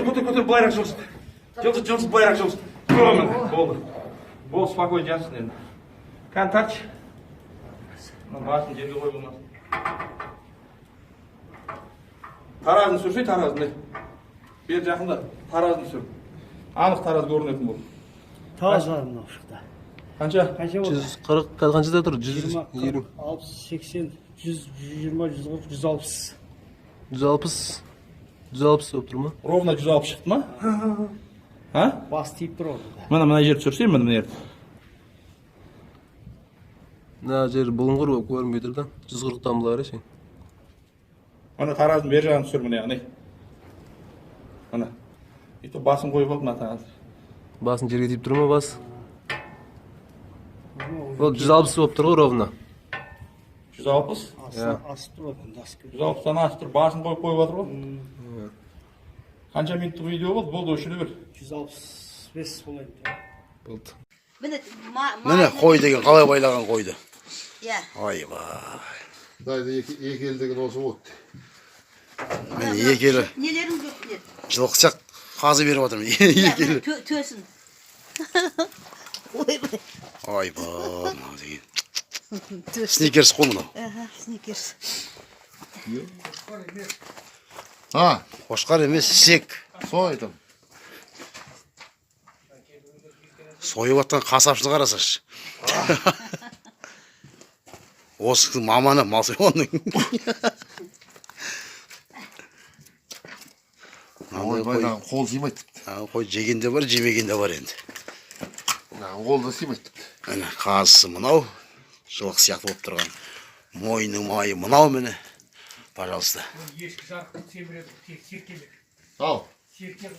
көтер, былайырақ жылжыт. Жылжыт, былайырақ жылжыт. Болды. Бол, спокойно жатсын енді. Кән тартшы. Басын жерге қой болмасын. Таразын сүршей, таразын. Бер жақында таразын сүр. Анық тараз көрінетін бұл. Таз var mı şurada? Қанша? Kaça oldu? 140 қаншада тұр? 20, 120. 60, 80, 100, 120, 140, 160. 160. 160 болып тұр ма? Ровно 160 шықты ма? А? Bas teyip dur orada. Мына жерді сүрсем, мына жерді. Мына жер бұлыңғыр болып көрінбей тұр да. 140 дамылар ешең. Мына таразын бер жағын сүр, мына яғни. Мына. Ето басын қойып алып, мына таразы. Басын жерге тиіп тұр ма бас? Ол 160 болып тұр ғой ровно. 160? Asıp dur orada. 160-тан асып тұр, басын қойып жатыр ғой. Қанша минуттық видео болды? Болды, өшіре бер. 165 olaydı. Болды. Mine koy деген қалай байлаған қойды. Иә. Ойбай. Дайды екі елдеген осы болды. Мен екі елі Nelerin götürür? жылқышақ қазы беріп жатырмын. Екі елі. Tösün. Ойбай. Сникерс қой мынау. Aha, Snickers. Ha, Қошқар емес, сек. soydum. Сойып жатқан қасапшылық қарасашы. Осы кісінің маманы мал сойғанның. Ойбайдан қол сыймайды. Қой жеген де бар, жемеген де бар енді. Қол да сыймайды. Міне қазысы мынау. Жылқы сияқты болып тұрған. Мойының майы мынау міне. Пожалуйста. Ешкі жарқын семіреді, серкелік. Ал. Серкелік